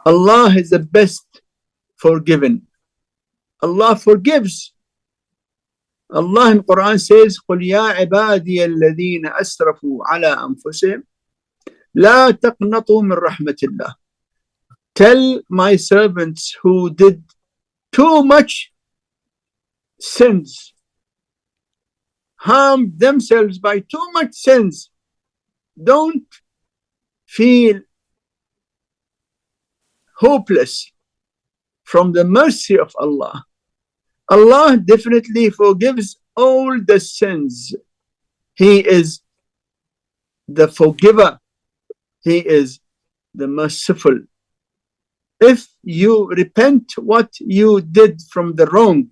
Allah is the best forgiven. Allah forgives. Allah in Quran says, قُلْ يَا عِبَادِيَ الَّذِينَ أَسْرَفُوا عَلَىٰ أَنفُسِهِمْ لَا تَقْنَطُوا مِنْ رَحْمَةِ اللَّهِ. Tell my servants who did too much sins, harmed themselves by too much sins, don't feel hopeless from the mercy of Allah. Allah definitely forgives all the sins. He is the forgiver. He is the merciful. If you repent what you did from the wrong,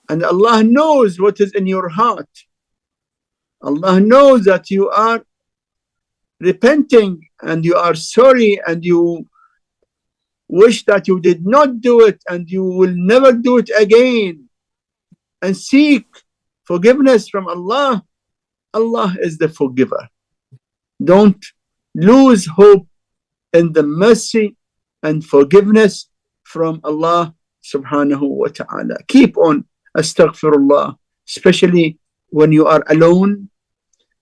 and Allah knows what is in your heart, Allah knows that you are repenting and you are sorry and you wish that you did not do it and you will never do it again, and seek forgiveness from Allah. Allah is the forgiver. Don't lose hope in the mercy and forgiveness from Allah subhanahu wa ta'ala. Keep on astaghfirullah, especially when you are alone,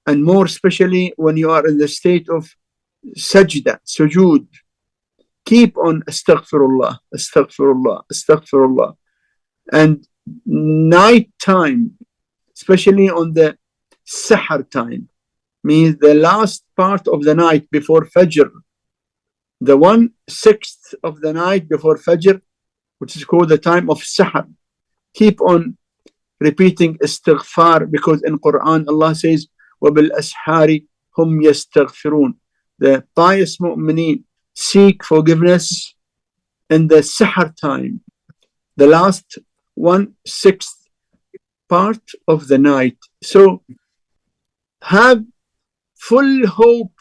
and more especially when you are in the state of sajda, sujood. Keep on astaghfirullah, astaghfirullah, astaghfirullah. And night time, especially on the sahar time, means the last part of the night before Fajr, the 1/6 of the night before Fajr, which is called the time of Sahar. Keep on repeating istighfar, because in Quran Allah says, وَبِالْأَسْحَارِ هُمْ يَسْتَغْفِرُونَ. The pious mu'mineen seek forgiveness in the Sahar time, the last 1/6 part of the night. So have full hope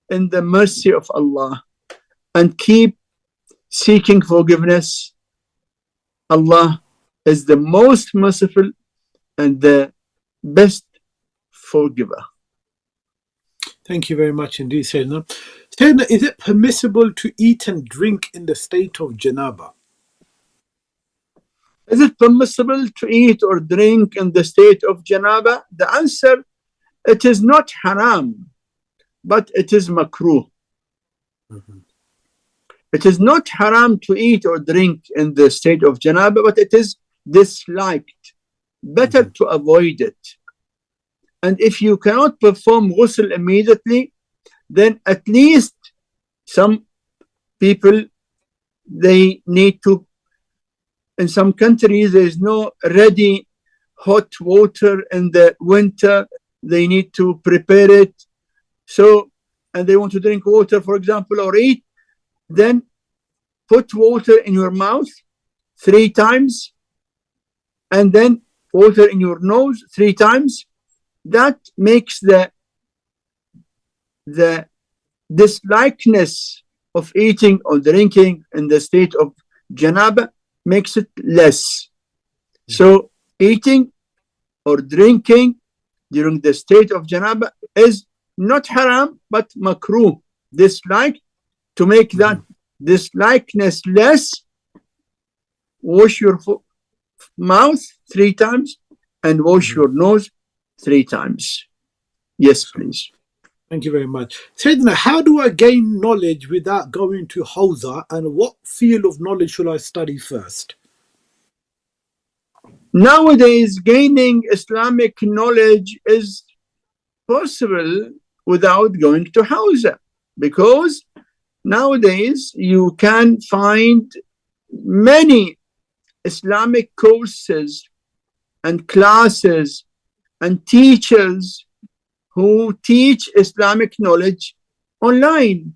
in the mercy of Allah and keep seeking forgiveness. Allah is the most merciful and the best forgiver. Thank you very much indeed, Sayyidina. Sayyidina, is it permissible to eat and drink in the state of janaba? Is it permissible to eat or drink in the state of janaba? The answer, it is not haram, but it is makruh. It is not haram to eat or drink in the state of janaba, but it is disliked. Better to avoid it. And if you cannot perform ghusl immediately, then at least some people, they need to, in some countries there is no ready hot water in the winter, they need to prepare it. So, and they want to drink water, for example, or eat, then put water in your mouth 3 times and then water in your nose 3 times. That makes the dislikeness of eating or drinking in the state of janaba, makes it less. So eating or drinking during the state of janaba is not haram, but makruh, dislike. To make that dislikeness less, wash your mouth 3 times and wash your nose 3 times. Yes, please. Thank you very much. Sayyidina, how do I gain knowledge without going to Hawza, and what field of knowledge should I study first? Nowadays, gaining Islamic knowledge is possible without going to Hawza, because nowadays you can find many Islamic courses and classes and teachers who teach Islamic knowledge online.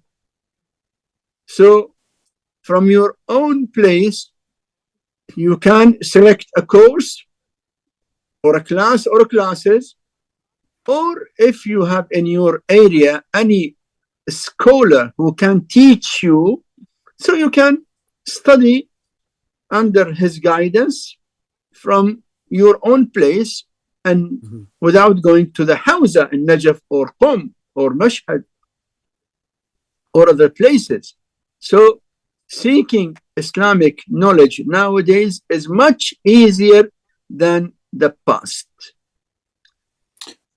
So from your own place, you can select a course or a class or classes, or if you have in your area any scholar who can teach you, so you can study under his guidance from your own place and without going to the Hawza in Najaf or Qom or Mashhad or other places. So seeking Islamic knowledge nowadays is much easier than the past.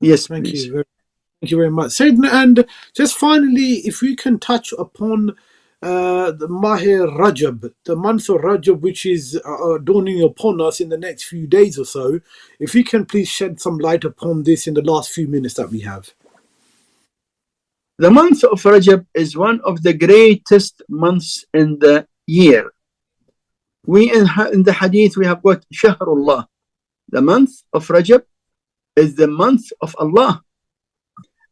Yes, Thank please. you. Thank you very much, Sayyidina. And just finally, if we can touch upon the Mahir Rajab, the month of Rajab, which is dawning upon us in the next few days or so. If you can please shed some light upon this in the last few minutes that we have. The month of Rajab is one of the greatest months in the year. We in the hadith, we have got Shahrullah. The month of Rajab is the month of Allah.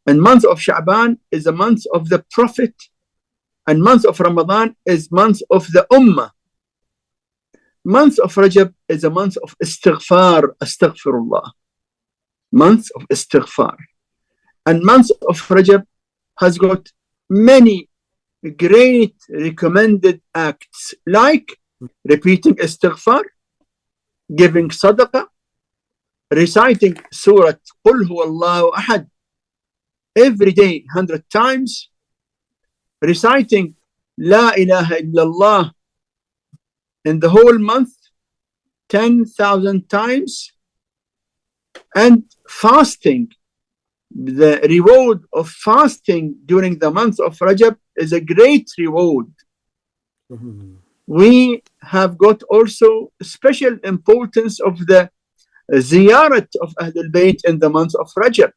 And month of Sha'ban is the month of the Prophet. And month of Ramadan is month of the Ummah. Month of Rajab is a month of istighfar, astaghfirullah. Month of istighfar. And month of Rajab has got many great recommended acts, like repeating istighfar, giving sadaqah, reciting Surah Qul Huwallahu Ahad every day 100 times, reciting La ilaha illallah in the whole month 10,000 times, and fasting. The reward of fasting during the month of Rajab is a great reward. We have got also special importance of the ziyarat of Ahlebait in the month of Rajab.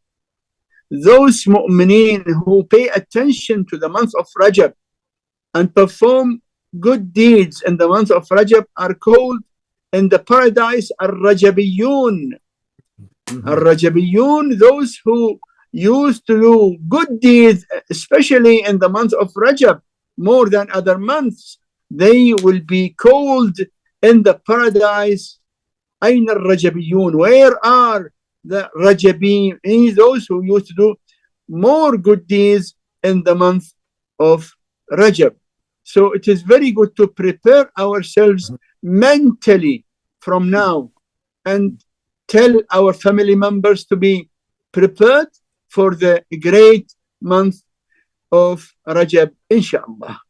Those mu'mineen who pay attention to the month of Rajab and perform good deeds in the month of Rajab are called in the paradise Al-Rajabiyun. Al-Rajabiyun, those who used to do good deeds, especially in the month of Rajab, more than other months, they will be called in the paradise Ayn al-Rajabiyun. Where are the Rajabin? Those who used to do more good deeds in the month of Rajab. So it is very good to prepare ourselves mentally from now and tell our family members to be prepared for the great month of Rajab, inshallah.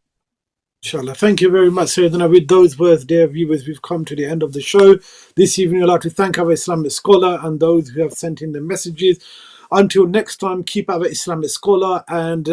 Inshallah. Thank you very much, Sayyidina. With those words, dear viewers, we've come to the end of the show. This evening, I'd like to thank our Islamic scholar and those who have sent in the messages. Until next time, keep our Islamic scholar and